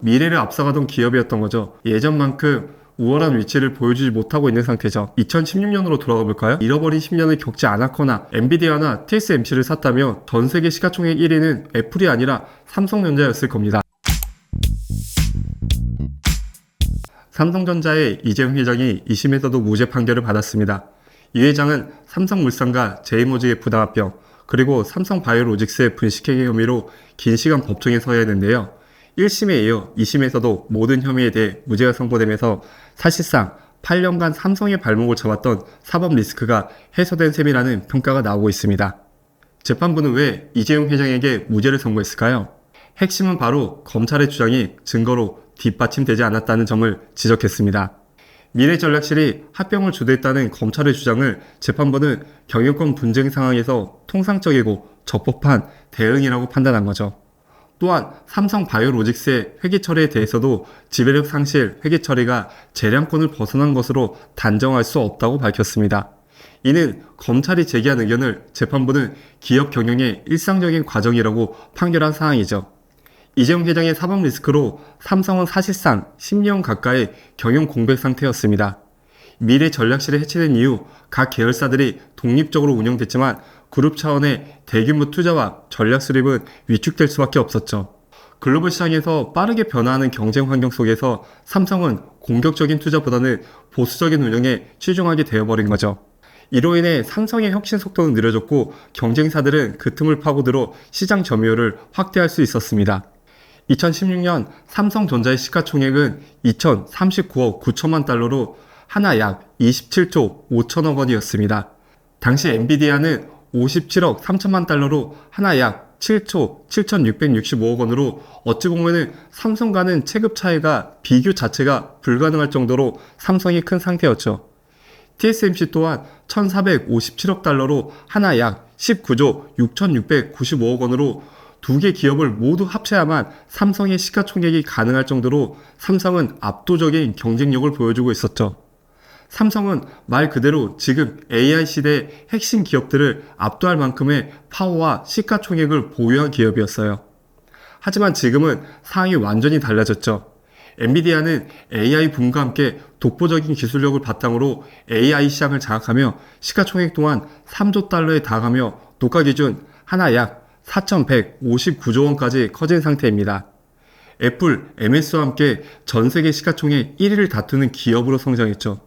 미래를 앞서가던 기업이었던 거죠. 예전만큼 우월한 위치를 보여주지 못하고 있는 상태죠. 2016년으로 돌아가 볼까요? 잃어버린 10년을 겪지 않았거나 엔비디아나 TSMC를 샀다면 전 세계 시가총액 1위는 애플이 아니라 삼성전자였을 겁니다. 삼성전자의 이재용 회장이 2심에서도 무죄 판결을 받았습니다. 이 회장은 삼성물산과 제이모직의 부당합병, 그리고 삼성바이오로직스의 분식회계 혐의로 긴 시간 법정에 서야 했는데요. 1심에 이어 2심에서도 모든 혐의에 대해 무죄가 선고되면서 사실상 8년간 삼성의 발목을 잡았던 사법 리스크가 해소된 셈이라는 평가가 나오고 있습니다. 재판부는 왜 이재용 회장에게 무죄를 선고했을까요? 핵심은 바로 검찰의 주장이 증거로 뒷받침되지 않았다는 점을 지적했습니다. 미래전략실이 합병을 주도했다는 검찰의 주장을 재판부는 경영권 분쟁 상황에서 통상적이고 적법한 대응이라고 판단한 거죠. 또한 삼성바이오로직스의 회계 처리에 대해서도 지배력 상실 회계 처리가 재량권을 벗어난 것으로 단정할 수 없다고 밝혔습니다. 이는 검찰이 제기한 의견을 재판부는 기업 경영의 일상적인 과정이라고 판결한 사항이죠. 이재용 회장의 사법 리스크로 삼성은 사실상 10년 가까이 경영 공백 상태였습니다. 미래 전략실이 해체된 이후 각 계열사들이 독립적으로 운영됐지만 그룹 차원의 대규모 투자와 전략 수립은 위축될 수밖에 없었죠. 글로벌 시장에서 빠르게 변화하는 경쟁 환경 속에서 삼성은 공격적인 투자보다는 보수적인 운영에 치중하게 되어버린 거죠. 이로 인해 삼성의 혁신 속도는 느려졌고 경쟁사들은 그 틈을 파고들어 시장 점유율을 확대할 수 있었습니다. 2016년 삼성전자의 시가총액은 2,039억 9천만 달러로 하나 약 27조 5천억 원이었습니다. 당시 엔비디아는 57억 3천만 달러로 하나 약 7조 7,665억 원으로 어찌 보면은 삼성과는 체급 차이가 비교 자체가 불가능할 정도로 삼성이 큰 상태였죠. TSMC 또한 1,457억 달러로 하나 약 19조 6,695억 원으로 두 개 기업을 모두 합쳐야만 삼성의 시가총액이 가능할 정도로 삼성은 압도적인 경쟁력을 보여주고 있었죠. 삼성은 말 그대로 지금 AI 시대의 핵심 기업들을 압도할 만큼의 파워와 시가총액을 보유한 기업이었어요. 하지만 지금은 상황이 완전히 달라졌죠. 엔비디아는 AI 붐과 함께 독보적인 기술력을 바탕으로 AI 시장을 장악하며 시가총액 또한 3조 달러에 달하며 녹가 기준 하나 약 4,159조 원까지 커진 상태입니다. 애플, MS와 함께 전 세계 시가총액 1위를 다투는 기업으로 성장했죠.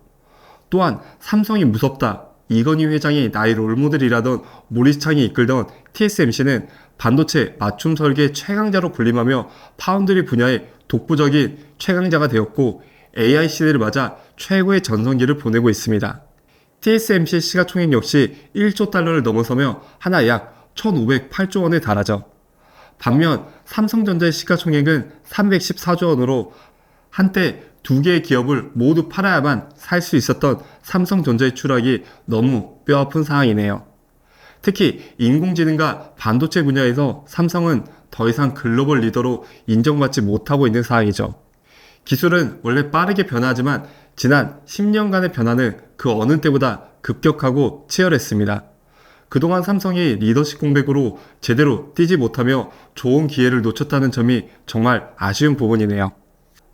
또한 삼성이 무섭다, 이건희 회장이 나의 롤모델이라던 모리스 창이 이끌던 TSMC는 반도체 맞춤 설계 최강자로 군림하며 파운드리 분야의 독보적인 최강자가 되었고 AI 시대를 맞아 최고의 전성기를 보내고 있습니다. TSMC 시가총액 역시 1조 달러를 넘어서며 하나 약 1,508조 원에 달하죠. 반면 삼성전자의 시가총액은 314조 원으로 한때 두 개의 기업을 모두 팔아야만 살 수 있었던 삼성전자의 추락이 너무 뼈아픈 상황이네요. 특히 인공지능과 반도체 분야에서 삼성은 더 이상 글로벌 리더로 인정받지 못하고 있는 상황이죠. 기술은 원래 빠르게 변화하지만 지난 10년간의 변화는 그 어느 때보다 급격하고 치열했습니다. 그동안 삼성이 리더십 공백으로 제대로 뛰지 못하며 좋은 기회를 놓쳤다는 점이 정말 아쉬운 부분이네요.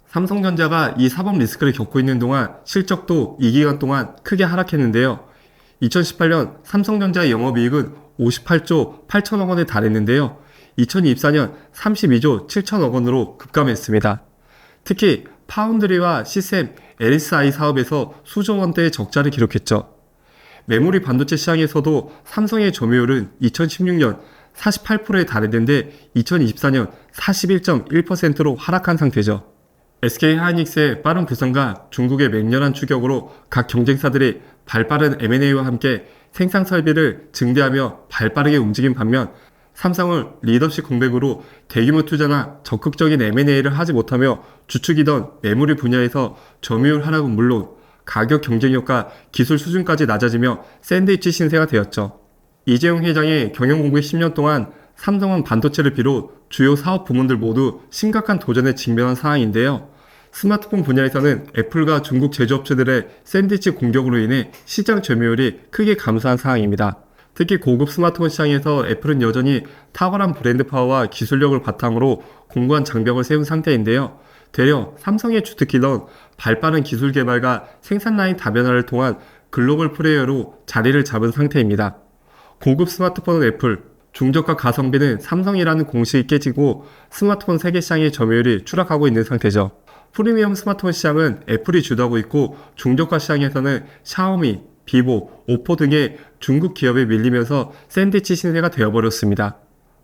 삼성전자가 이 사법 리스크를 겪고 있는 동안 실적도 이 기간 동안 크게 하락했는데요. 2018년 삼성전자의 영업이익은 58조 8천억 원에 달했는데요. 2024년 32조 7천억 원으로 급감했습니다. 특히 파운드리와 시셈, LSI 사업에서 수조 원대의 적자를 기록했죠. 메모리 반도체 시장에서도 삼성의 점유율은 2016년 48%에 달했는데 2024년 41.1%로 하락한 상태죠. SK하이닉스의 빠른 부상과 중국의 맹렬한 추격으로 각 경쟁사들이 발빠른 M&A와 함께 생산 설비를 증대하며 발빠르게 움직인 반면 삼성은 리더십 공백으로 대규모 투자나 적극적인 M&A를 하지 못하며 주축이던 메모리 분야에서 점유율 하락은 물론 가격 경쟁력과 기술 수준까지 낮아지며 샌드위치 신세가 되었죠. 이재용 회장의 경영 공백 10년 동안 삼성은 반도체를 비롯 주요 사업 부문들 모두 심각한 도전에 직면한 상황인데요. 스마트폰 분야에서는 애플과 중국 제조업체들의 샌드위치 공격으로 인해 시장 점유율이 크게 감소한 상황입니다. 특히 고급 스마트폰 시장에서 애플은 여전히 탁월한 브랜드 파워와 기술력을 바탕으로 공고한 장벽을 세운 상태인데요. 되려 삼성의 주특기던 발빠른 기술 개발과 생산 라인 다변화를 통한 글로벌 플레이어로 자리를 잡은 상태입니다. 고급 스마트폰은 애플, 중저가 가성비는 삼성이라는 공식이 깨지고 스마트폰 세계 시장의 점유율이 추락하고 있는 상태죠. 프리미엄 스마트폰 시장은 애플이 주도하고 있고 중저가 시장에서는 샤오미, 비보, 오포 등의 중국 기업에 밀리면서 샌드위치 신세가 되어버렸습니다.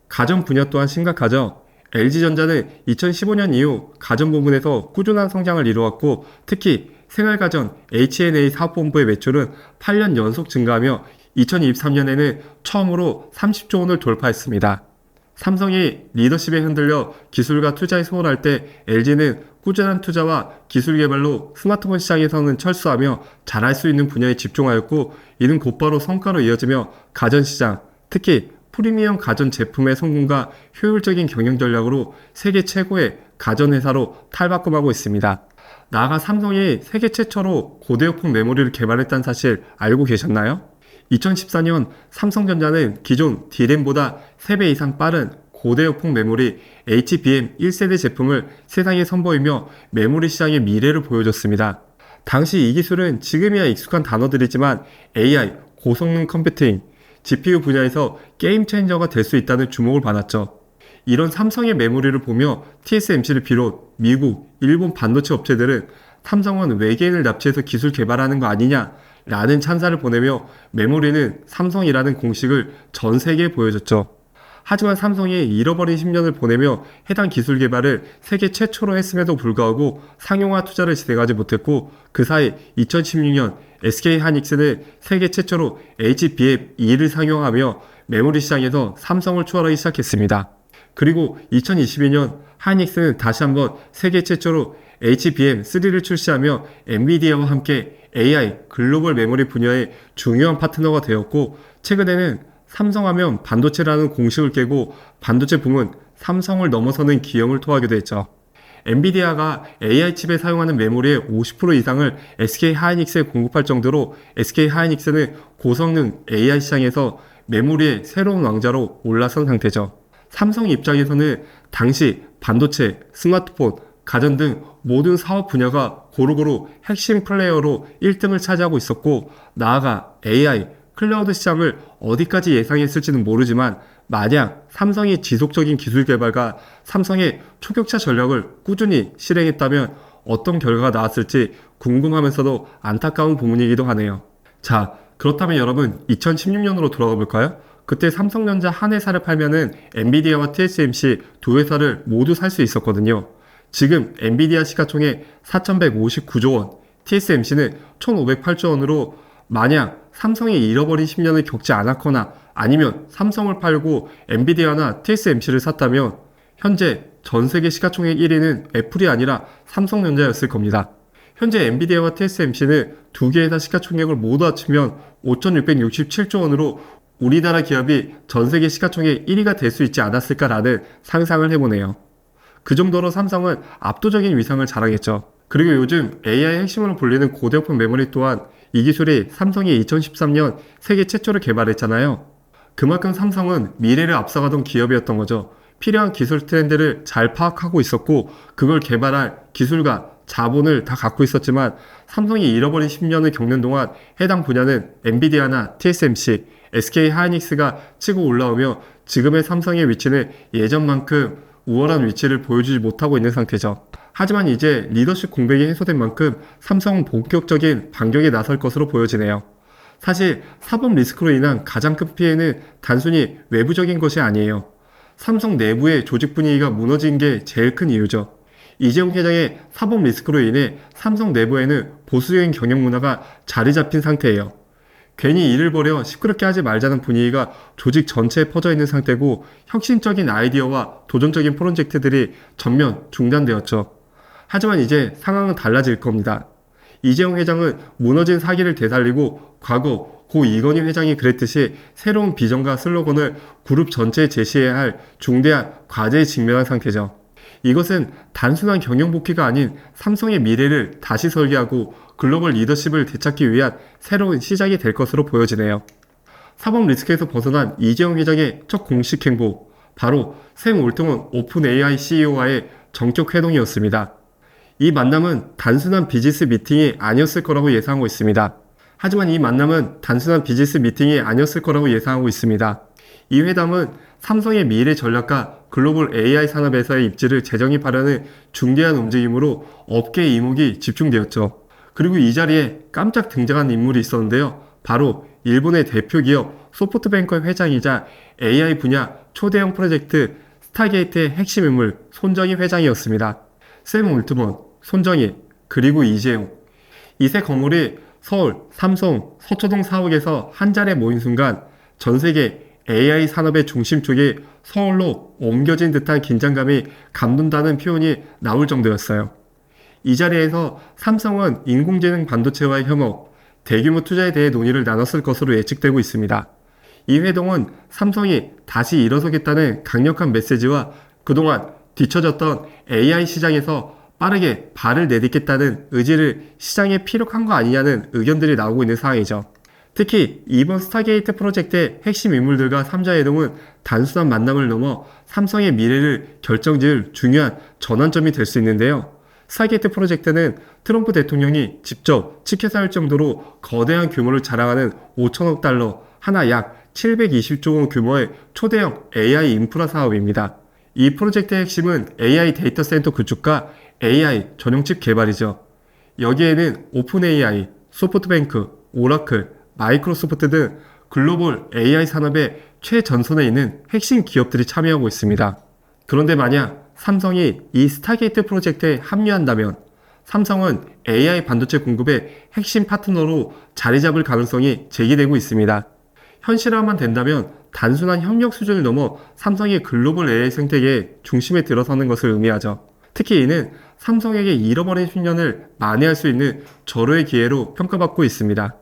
가전 분야 또한 심각하죠. LG전자는 2015년 이후 가전 부문에서 꾸준한 성장을 이루었고 특히 생활가전 H&A 사업본부의 매출은 8년 연속 증가하며 2023년에는 처음으로 30조 원을 돌파했습니다. 삼성이 리더십에 흔들려 기술과 투자에 소홀할 때 LG는 꾸준한 투자와 기술 개발로 스마트폰 시장에서는 철수하며 잘할 수 있는 분야에 집중하였고 이는 곧바로 성과로 이어지며 가전시장, 특히 프리미엄 가전 제품의 성공과 효율적인 경영 전략으로 세계 최고의 가전회사로 탈바꿈하고 있습니다. 나아가 삼성이 세계 최초로 고대역폭 메모리를 개발했다는 사실 알고 계셨나요? 2014년 삼성전자는 기존 D램보다 3배 이상 빠른 고대역폭 메모리 HBM 1세대 제품을 세상에 선보이며 메모리 시장의 미래를 보여줬습니다. 당시 이 기술은 지금이야 익숙한 단어들이지만 AI, 고성능 컴퓨팅, GPU 분야에서 게임 체인저가 될 수 있다는 주목을 받았죠. 이런 삼성의 메모리를 보며 TSMC를 비롯 미국, 일본 반도체 업체들은 삼성은 외계인을 납치해서 기술 개발하는 거 아니냐 라는 찬사를 보내며 메모리는 삼성이라는 공식을 전 세계에 보여줬죠. 하지만 삼성이 잃어버린 10년을 보내며 해당 기술 개발을 세계 최초로 했음에도 불구하고 상용화 투자를 진행하지 못했고 그 사이 2016년 SK하이닉스는 세계 최초로 HBM2를 상용하며 메모리 시장에서 삼성을 추월하기 시작했습니다. 그리고 2022년 하이닉스는 다시 한번 세계 최초로 HBM3를 출시하며 엔비디아와 함께 AI 글로벌 메모리 분야의 중요한 파트너가 되었고 최근에는 삼성하면 반도체라는 공식을 깨고 반도체 부문 삼성을 넘어서는 기염을 토하기도 했죠. 엔비디아가 AI 칩에 사용하는 메모리의 50% 이상을 SK하이닉스에 공급할 정도로 SK하이닉스는 고성능 AI 시장에서 메모리의 새로운 왕자로 올라선 상태죠. 삼성 입장에서는 당시 반도체, 스마트폰, 가전 등 모든 사업 분야가 고루고루 핵심 플레이어로 1등을 차지하고 있었고 나아가 AI, 클라우드 시장을 어디까지 예상했을지는 모르지만 만약 삼성이 지속적인 기술 개발과 삼성의 초격차 전략을 꾸준히 실행했다면 어떤 결과가 나왔을지 궁금하면서도 안타까운 부분이기도 하네요. 자, 그렇다면 여러분 2016년으로 돌아가 볼까요? 그때 삼성전자 한 회사를 팔면은 엔비디아와 TSMC 두 회사를 모두 살 수 있었거든요. 지금 엔비디아 시가총액 4,159조 원, TSMC는 1,508조 원으로 만약 삼성이 잃어버린 10년을 겪지 않았거나 아니면 삼성을 팔고 엔비디아나 TSMC를 샀다면 현재 전세계 시가총액 1위는 애플이 아니라 삼성전자였을 겁니다. 현재 엔비디아와 TSMC는 두 개의 회사 시가총액을 모두 합치면 5,667조 원으로 우리나라 기업이 전세계 시가총액 1위가 될 수 있지 않았을까라는 상상을 해보네요. 그 정도로 삼성은 압도적인 위상을 자랑했죠. 그리고 요즘 AI 핵심으로 불리는 고대역폭 메모리 또한 이 기술이 삼성이 2013년 세계 최초로 개발했잖아요. 그만큼 삼성은 미래를 앞서가던 기업이었던 거죠. 필요한 기술 트렌드를 잘 파악하고 있었고 그걸 개발할 기술과 자본을 다 갖고 있었지만 삼성이 잃어버린 10년을 겪는 동안 해당 분야는 엔비디아나 TSMC, SK하이닉스가 치고 올라오며 지금의 삼성의 위치는 예전만큼 우월한 위치를 보여주지 못하고 있는 상태죠. 하지만 이제 리더십 공백이 해소된 만큼 삼성은 본격적인 반격에 나설 것으로 보여지네요. 사실 사법 리스크로 인한 가장 큰 피해는 단순히 외부적인 것이 아니에요. 삼성 내부의 조직 분위기가 무너진 게 제일 큰 이유죠. 이재용 회장의 사법 리스크로 인해 삼성 내부에는 보수적인 경영 문화가 자리 잡힌 상태예요. 괜히 일을 벌여 시끄럽게 하지 말자는 분위기가 조직 전체에 퍼져 있는 상태고 혁신적인 아이디어와 도전적인 프로젝트들이 전면 중단되었죠. 하지만 이제 상황은 달라질 겁니다. 이재용 회장은 무너진 사기를 되살리고 과거 고 이건희 회장이 그랬듯이 새로운 비전과 슬로건을 그룹 전체에 제시해야 할 중대한 과제에 직면한 상태죠. 이것은 단순한 경영 복귀가 아닌 삼성의 미래를 다시 설계하고 글로벌 리더십을 되찾기 위한 새로운 시작이 될 것으로 보여지네요. 사법 리스크에서 벗어난 이재용 회장의 첫 공식 행보, 바로 샘 올트먼 오픈 AI CEO와의 정격 회동이었습니다. 이 만남은 단순한 비즈니스 미팅이 아니었을 거라고 예상하고 있습니다. 하지만 이 만남은 단순한 비즈니스 미팅이 아니었을 거라고 예상하고 있습니다. 이 회담은 삼성의 미래 전략과 글로벌 AI 산업에서의 입지를 재정립하려는 중대한 움직임으로 업계 이목이 집중되었죠. 그리고 이 자리에 깜짝 등장한 인물이 있었는데요. 바로 일본의 대표 기업 소프트뱅크의 회장이자 AI 분야 초대형 프로젝트 스타게이트의 핵심 인물 손정희 회장이었습니다. 샘 올트먼, 손정희, 그리고 이재용. 이 세 거물이 서울, 삼성, 서초동 사옥에서 한 자리에 모인 순간 전 세계 AI 산업의 중심 쪽이 서울로 옮겨진 듯한 긴장감이 감돈다는 표현이 나올 정도였어요. 이 자리에서 삼성은 인공지능 반도체와의 협업, 대규모 투자에 대해 논의를 나눴을 것으로 예측되고 있습니다. 이 회동은 삼성이 다시 일어서겠다는 강력한 메시지와 그동안 뒤처졌던 AI 시장에서 빠르게 발을 내딛겠다는 의지를 시장에 피력한 거 아니냐는 의견들이 나오고 있는 상황이죠. 특히 이번 스타게이트 프로젝트의 핵심 인물들과 3자회동은 단순한 만남을 넘어 삼성의 미래를 결정지을 중요한 전환점이 될 수 있는데요. 스타게이트 프로젝트는 트럼프 대통령이 직접 치켜세울 정도로 거대한 규모를 자랑하는 5천억 달러, 하나 약 720조 원 규모의 초대형 AI 인프라 사업입니다. 이 프로젝트의 핵심은 AI 데이터 센터 구축과 AI 전용칩 개발이죠. 여기에는 오픈 AI, 소프트뱅크, 오라클, 마이크로소프트 등 글로벌 AI 산업의 최전선에 있는 핵심 기업들이 참여하고 있습니다. 그런데 만약 삼성이 이 스타게이트 프로젝트에 합류한다면 삼성은 AI 반도체 공급의 핵심 파트너로 자리 잡을 가능성이 제기되고 있습니다. 현실화만 된다면 단순한 협력 수준을 넘어 삼성이 글로벌 AI 생태계의 중심에 들어서는 것을 의미하죠. 특히 이는 삼성에게 잃어버린 10년을 만회할 수 있는 절호의 기회로 평가받고 있습니다.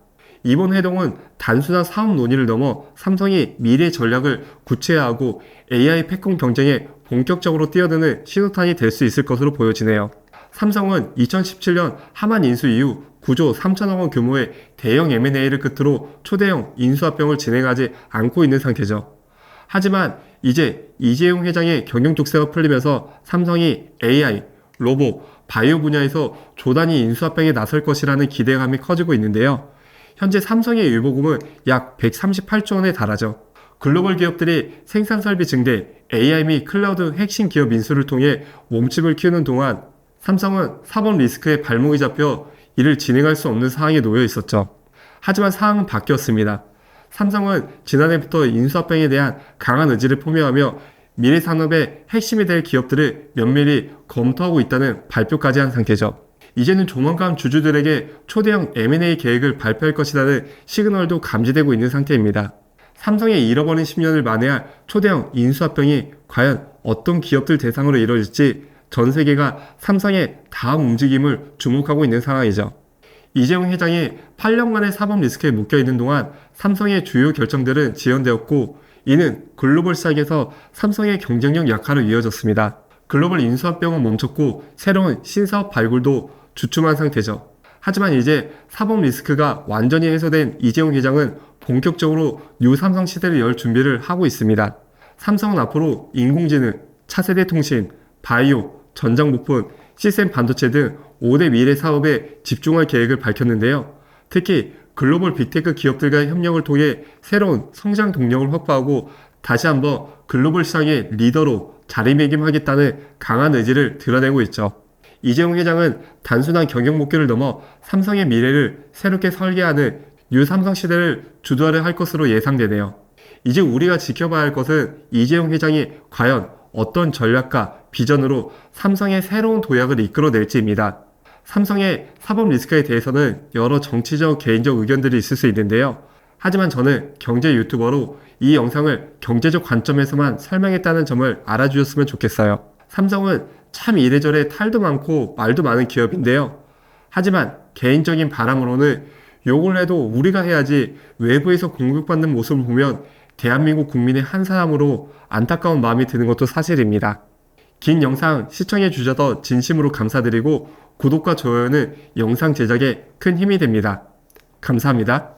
이번 회동은 단순한 사업 논의를 넘어 삼성이 미래 전략을 구체화하고 AI 패권 경쟁에 본격적으로 뛰어드는 신호탄이 될 수 있을 것으로 보여지네요. 삼성은 2017년 하만 인수 이후 9조 3천억 원 규모의 대형 M&A를 끝으로 초대형 인수합병을 진행하지 않고 있는 상태죠. 하지만 이제 이재용 회장의 경영 족쇄가 풀리면서 삼성이 AI, 로봇, 바이오 분야에서 조단위 인수합병에 나설 것이라는 기대감이 커지고 있는데요. 현재 삼성의 유보금은 약 138조 원에 달하죠. 글로벌 기업들이 생산 설비 증대, AI 및 클라우드 핵심 기업 인수를 통해 몸집을 키우는 동안 삼성은 사법 리스크에 발목이 잡혀 이를 진행할 수 없는 상황에 놓여 있었죠. 하지만 상황은 바뀌었습니다. 삼성은 지난해부터 인수합병에 대한 강한 의지를 표명하며 미래 산업의 핵심이 될 기업들을 면밀히 검토하고 있다는 발표까지 한 상태죠. 이제는 조만간 주주들에게 초대형 M&A 계획을 발표할 것이라는 시그널도 감지되고 있는 상태입니다. 삼성의 잃어버린 10년을 만회할 초대형 인수합병이 과연 어떤 기업들 대상으로 이루어질지 전 세계가 삼성의 다음 움직임을 주목하고 있는 상황이죠. 이재용 회장이 8년간의 사법 리스크에 묶여있는 동안 삼성의 주요 결정들은 지연되었고 이는 글로벌 시장에서 삼성의 경쟁력 약화로 이어졌습니다. 글로벌 인수합병은 멈췄고 새로운 신사업 발굴도 주춤한 상태죠. 하지만 이제 사법 리스크가 완전히 해소된 이재용 회장은 본격적으로 뉴 삼성 시대를 열 준비를 하고 있습니다. 삼성은 앞으로 인공지능, 차세대 통신, 바이오, 전장 부품, 시스템 반도체 등 5대 미래 사업에 집중할 계획을 밝혔는데요. 특히 글로벌 빅테크 기업들과의 협력을 통해 새로운 성장 동력을 확보하고 다시 한번 글로벌 시장의 리더로 자리매김하겠다는 강한 의지를 드러내고 있죠. 이재용 회장은 단순한 경영 목표를 넘어 삼성의 미래를 새롭게 설계하는 뉴 삼성 시대를 주도하려 할 것으로 예상되네요. 이제 우리가 지켜봐야 할 것은 이재용 회장이 과연 어떤 전략과 비전으로 삼성의 새로운 도약을 이끌어낼지입니다. 삼성의 사법 리스크에 대해서는 여러 정치적, 개인적 의견들이 있을 수 있는데요. 하지만 저는 경제 유튜버로 이 영상을 경제적 관점에서만 설명했다는 점을 알아주셨으면 좋겠어요. 삼성은 참 이래저래 탈도 많고 말도 많은 기업인데요. 하지만 개인적인 바람으로는 욕을 해도 우리가 해야지 외부에서 공격받는 모습을 보면 대한민국 국민의 한 사람으로 안타까운 마음이 드는 것도 사실입니다. 긴 영상 시청해 주셔서 진심으로 감사드리고 구독과 좋아요는 영상 제작에 큰 힘이 됩니다. 감사합니다.